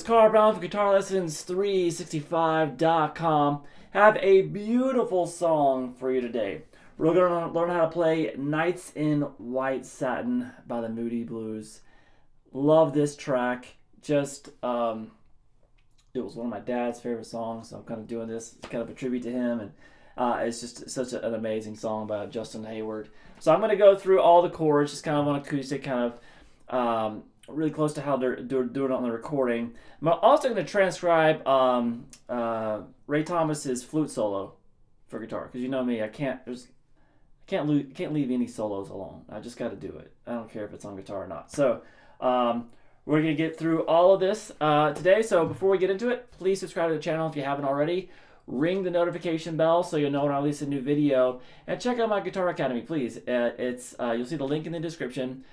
is Carl Brown for GuitarLessons365.com. Have a beautiful song for you today. We're going to learn how to play Nights in White Satin by the Moody Blues. Love this track. Just, it was one of my dad's favorite songs, so I'm kind of doing this. It's kind of a tribute to him, and it's just such an amazing song by Justin Hayward. So I'm going to go through all the chords, just kind of on acoustic, kind of really close to how they're doing it on the recording. I'm also going to transcribe Ray Thomas's flute solo for guitar, because you know me, I can't leave any solos alone. I just got to do it. I don't care if it's on guitar or not. So we're going to get through all of this today. So before we get into it, please subscribe to the channel if you haven't already. Ring the notification bell so you'll know when I release a new video. And check out my Guitar Academy, please. You'll see the link in the description.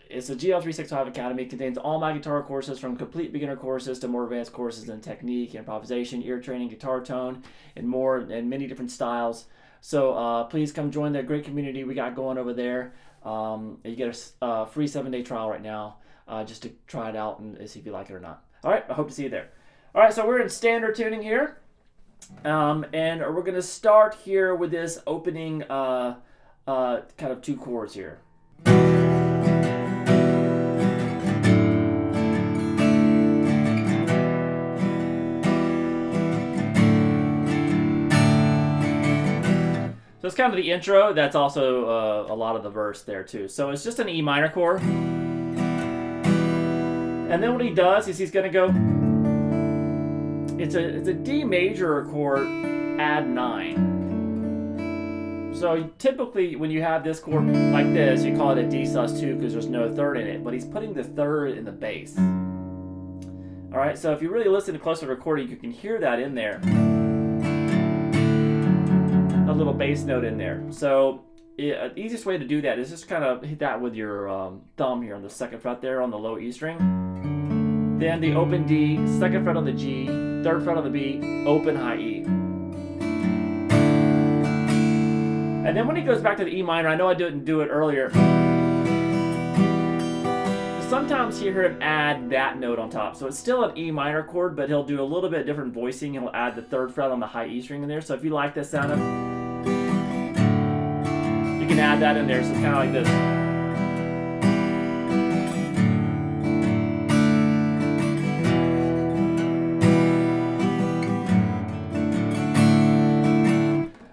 It's a GL365 Academy. It contains all my guitar courses, from complete beginner courses to more advanced courses in technique, improvisation, ear training, guitar tone, and more, and many different styles. So please come join the great community we got going over there. You get a free 7-day trial right now just to try it out and see if you like it or not. All right, I hope to see you there. All right, so we're in standard tuning here. And we're going to start here with this opening kind of two chords here. So it's kind of the intro. That's also a lot of the verse there too. So it's just an E minor chord. And then what he does is he's going to go... It's a D major chord, add 9. So typically when you have this chord like this, you call it a D sus2 because there's no third in it, but he's putting the third in the bass. All right, so if you really listen to close to the recording, you can hear that in there. A little bass note in there. So the easiest way to do that is just kind of hit that with your thumb here on the second fret there on the low E string. Then the open D, second fret on the G, third fret on the B, open high E. And then when he goes back to the E minor, I know I didn't do it earlier. Sometimes you hear him add that note on top. So it's still an E minor chord, but he'll do a little bit different voicing. He'll add the third fret on the high E string in there. So if you like this sound, you can add that in there. So it's kind of like this.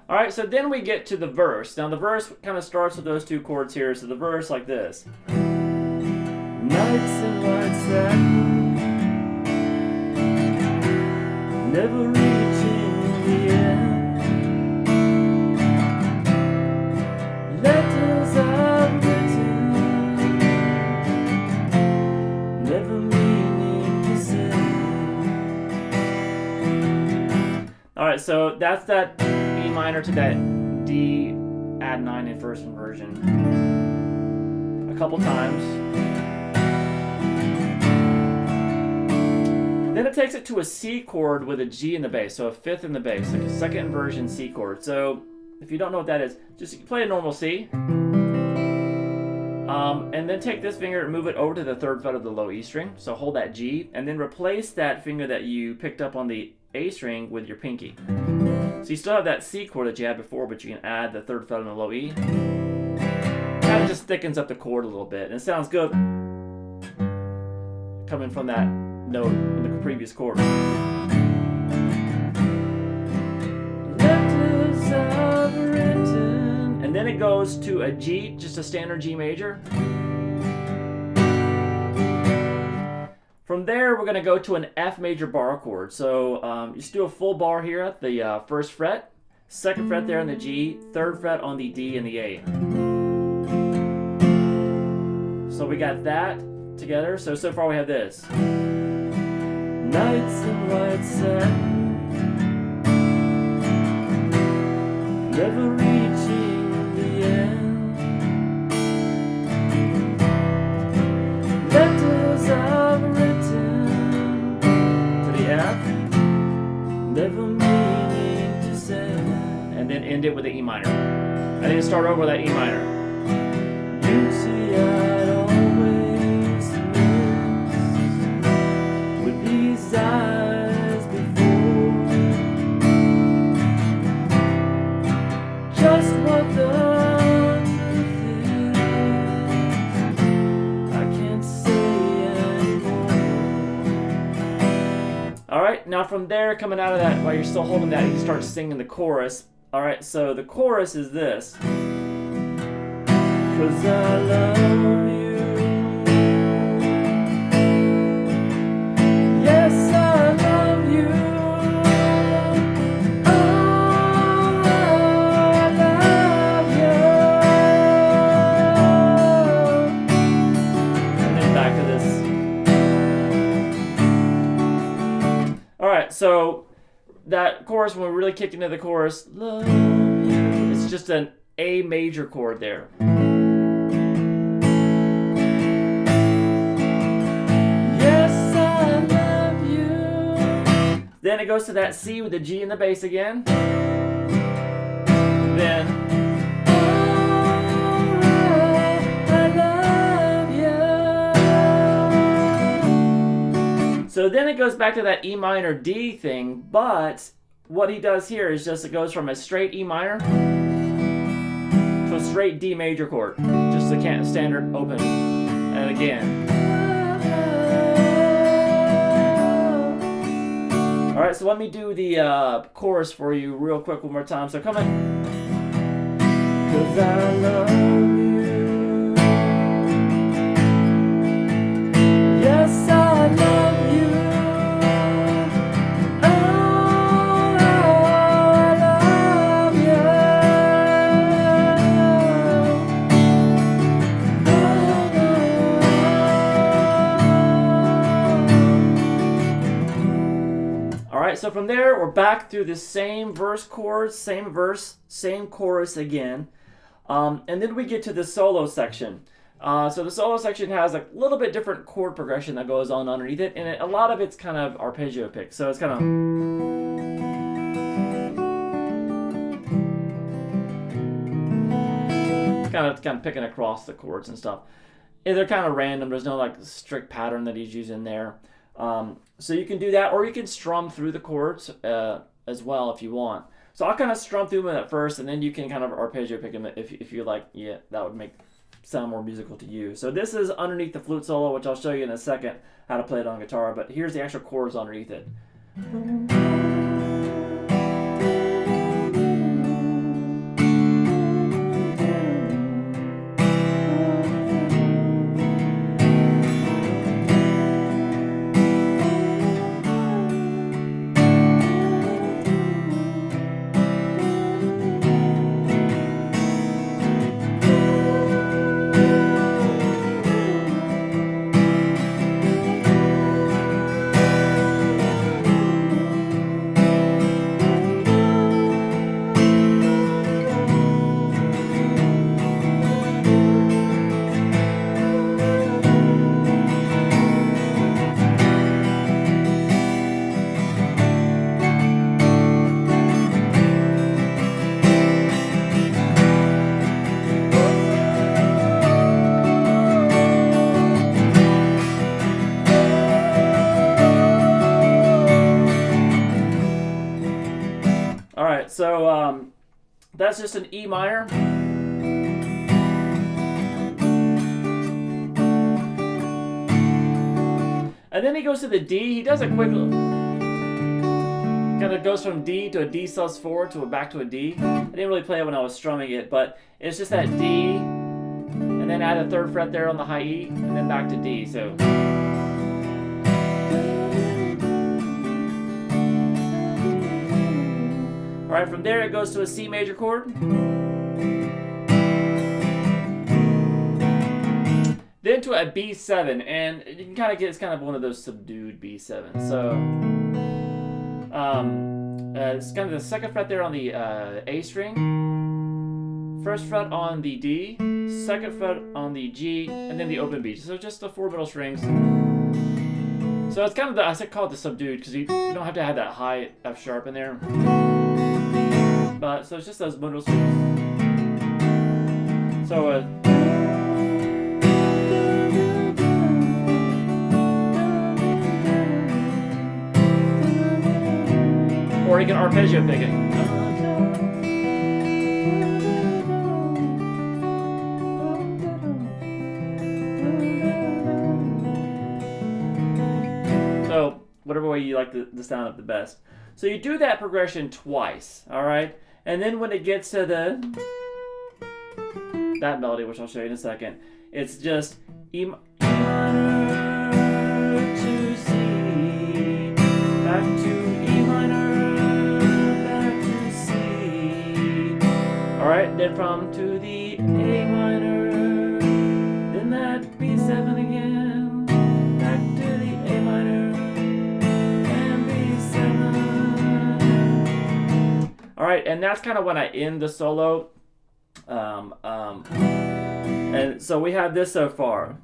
All right, so then we get to the verse. Now the verse kind of starts with those two chords here. So the verse like this. Nights in white satin, never reaching the end. Letters I've written, never meaning to send. All right, so that's that E minor to that D add 9 in first inversion a couple times. Then it takes it to a C chord with a G in the bass, so a fifth in the bass, like a second inversion C chord. So if you don't know what that is, just play a normal C. And then take this finger and move it over to the third fret of the low E string. So hold that G, and then replace that finger that you picked up on the A string with your pinky. So you still have that C chord that you had before, but you can add the third fret on the low E. Kind of just thickens up the chord a little bit, and it sounds good coming from that note in the previous chord. Letters I've written. And then it goes to a G, just a standard G major. From there, we're going to go to an F major bar chord. So you just do a full bar here at the first fret, second fret there on the G, third fret on the D and the A. So we got that together. So far we have this. Nights in white satin, never reaching the end. Letters I've written to the F, never meaning to send. And then end it with the E minor. And then start over with that E minor. Beauty I'd always miss. Now from there, coming out of that, while you're still holding that, you can start singing the chorus. All right, so the chorus is this. 'Cause I love you. Yes, I love you. Oh, I love you. And then back to this. All right, so that chorus, when we really kick into the chorus, love you, it's just an A major chord there. Yes, I love you. Then it goes to that C with the G and the bass again. Then, oh, I love you. So then it goes back to that E minor D thing, but what he does here is just it goes from a straight E minor to a straight D major chord, just a standard open, and again. All right, so let me do the chorus for you real quick one more time. So come in. 'Cause I love you. Yes, I love you. Oh, I love you. All right, so from there, we're back through the same verse chords, same verse, same chorus again. And then we get to the solo section. So the solo section has a little bit different chord progression that goes on underneath it, and a lot of it's kind of arpeggio picked. So it's kind of picking across the chords and stuff. And they're kind of random. There's no like strict pattern that he's using there. So you can do that, or you can strum through the chords as well if you want. So I'll kind of strum through them at first, and then you can kind of arpeggio pick them if you like. Yeah, that would sound more musical to you. So this is underneath the flute solo, which I'll show you in a second how to play it on guitar. But here's the actual chords underneath it. So that's just an E minor. And then he goes to the D. He does a quick, kind of goes from D to a D sus4 to back to a D. I didn't really play it when I was strumming it, but it's just that D, and then add a third fret there on the high E, and then back to D. So. All right, from there it goes to a C major chord. Then to a B7, and you can kind of get, it's kind of one of those subdued B7s. So it's kind of the second fret there on the A string, first fret on the D, second fret on the G, and then the open B. So just the four middle strings. So it's kind of I call it the subdued because you don't have to have that high F sharp in there. But so it's just those middle strings. So or you can arpeggio pick it. So whatever way you like the sound of the best. So you do that progression twice, all right? And then when it gets to that melody, which I'll show you in a second, it's just E minor to C, back to E minor, back to C. All right, then from to the A minor, then that B7 again, back to the A minor, and B7. All right, and that's kind of when I end the solo. And so we have this so far.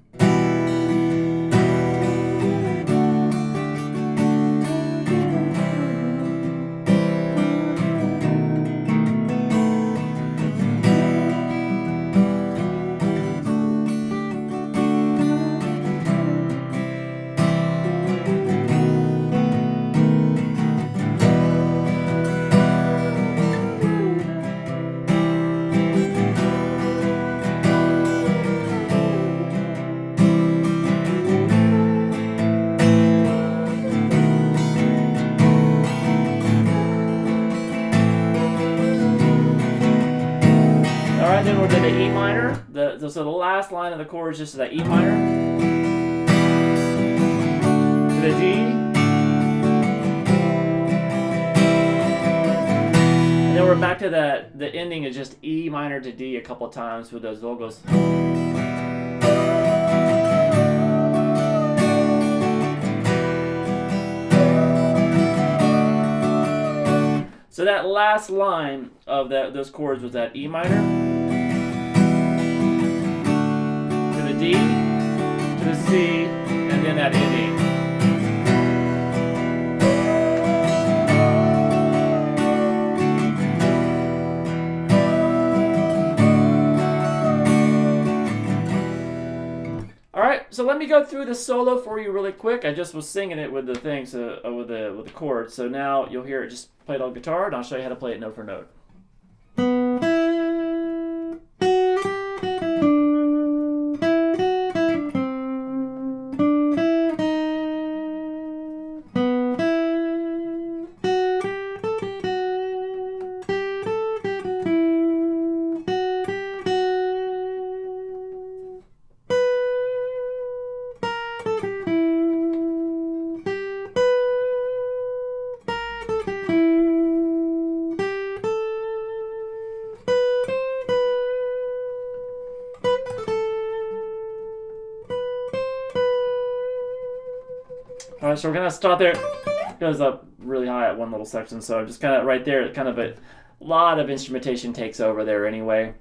Then we'll do the E minor. So the last line of the chord is just that E minor to the D, and then we're back to the ending is just E minor to D a couple of times with those vocals. So that last line of those chords was that E minor to the D, to the C, and then that ending. All right, so let me go through the solo for you really quick. I just was singing it with the thing, so with the chords. So now you'll hear it just played on guitar, and I'll show you how to play it note for note. All right, so we're gonna stop there. It goes up really high at one little section, so just kind of right there, kind of a lot of instrumentation takes over there anyway.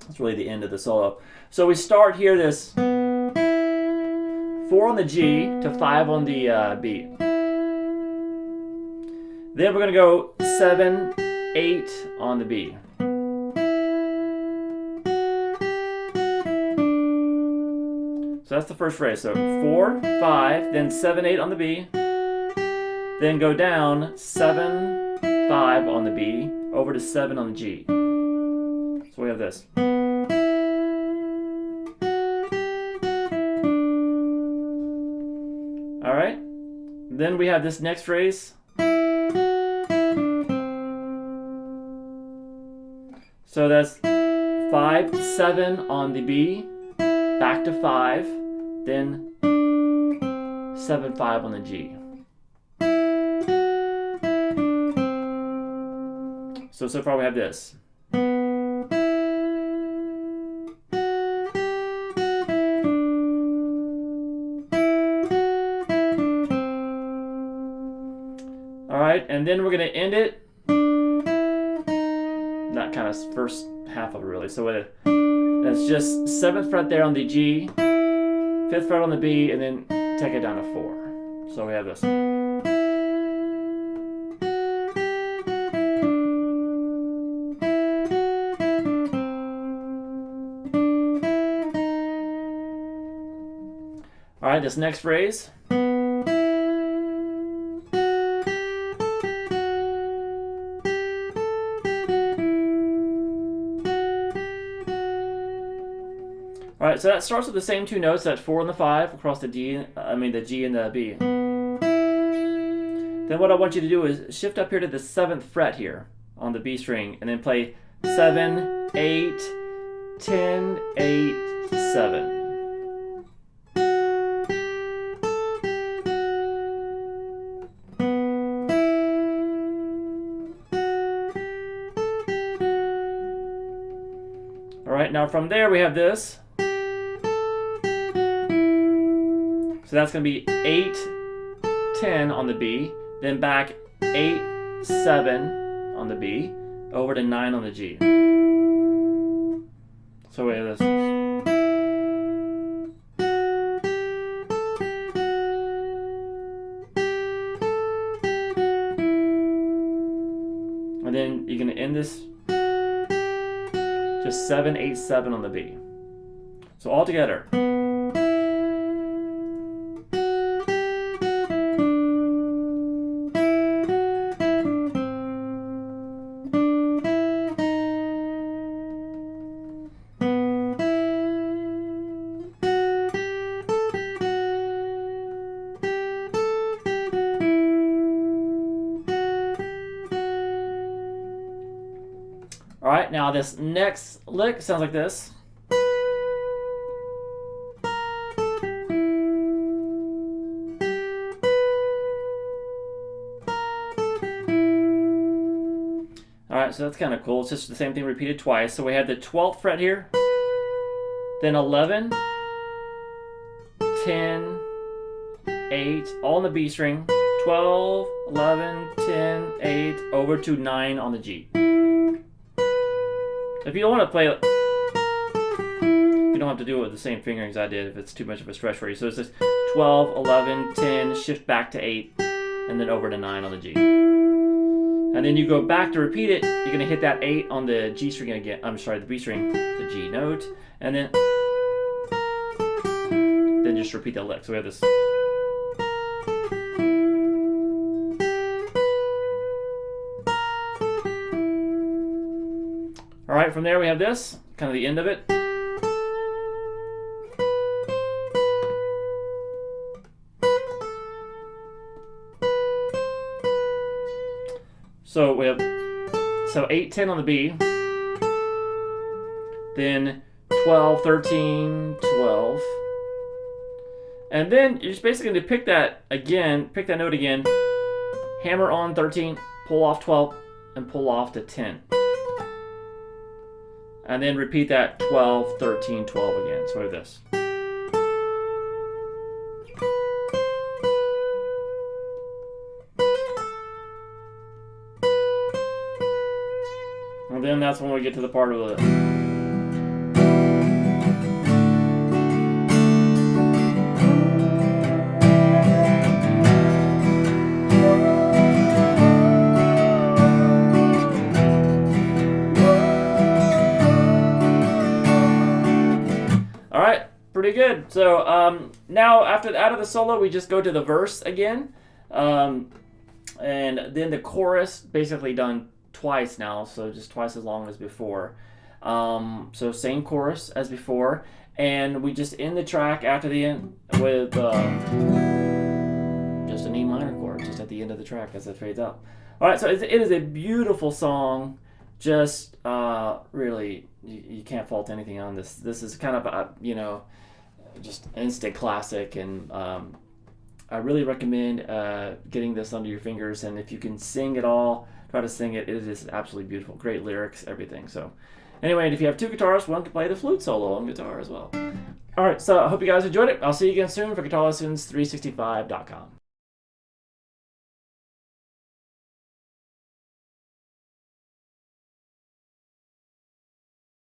It's really the end of the solo. So we start here, this 4 on the G to 5 on the B. Then we're gonna go 7, 8 on the B. So that's the first phrase. So 4, 5, then 7, 8 on the B. Then go down 7, 5 on the B, over to 7 on the G. So we have this. All right. Then we have this next phrase. So that's 5, 7 on the B, back to 5, then 7, 5 on the G. So far we have this. All right, and then we're gonna end it. Not kind of first half of it really. So that's just 7th fret there on the G, 5th fret on the B, and then take it down to 4. So we have this. All right, this next phrase. All right, so that starts with the same two notes, that 4 and the 5 across the G, the G and the B. Then what I want you to do is shift up here to the 7th fret here on the B string, and then play 7, 8, 10, 8, 7. All right, now from there we have this. So that's going to be 8, 10 on the B, then back 8, 7 on the B, over to 9 on the G. So we have this. And then you're going to end this just 7, 8, 7 on the B. So all together. All right, now this next lick sounds like this. All right, so that's kind of cool. It's just the same thing repeated twice. So we have the 12th fret here, then 11, 10, 8, all on the B string, 12, 11, 10, 8, over to 9 on the G. If you don't want to play it, you don't have to do it with the same fingerings I did if it's too much of a stretch for you. So it's just 12, 11, 10, shift back to 8, and then over to 9 on the G. And then you go back to repeat it, you're going to hit that 8 on the G string again. I'm sorry, the B string, the G note, and then just repeat that lick. So we have this. All right, from there we have this, kind of the end of it. So we have 8, 10 on the B, then 12, 13, 12, and then you're just basically going to pick that note again, hammer on 13, pull off 12, and pull off to 10. And then repeat that 12, 13, 12 again. So we have this. And then that's when we get to the part of the... Pretty good. So now out of the solo, we just go to the verse again, and then the chorus basically done twice now, so just twice as long as before. So same chorus as before, and we just end the track after the end with just an E minor chord just at the end of the track as it fades out. All right, so it is a beautiful song. Just really, you can't fault anything on this. This is kind of a, just instant classic, and I really recommend getting this under your fingers. And if you can sing it all, try to sing it. It is absolutely beautiful. Great lyrics, everything. So anyway, and if you have two guitarists, one can play the flute solo on guitar as well. All right, so I hope you guys enjoyed it. I'll see you again soon for GuitarLessons365.com.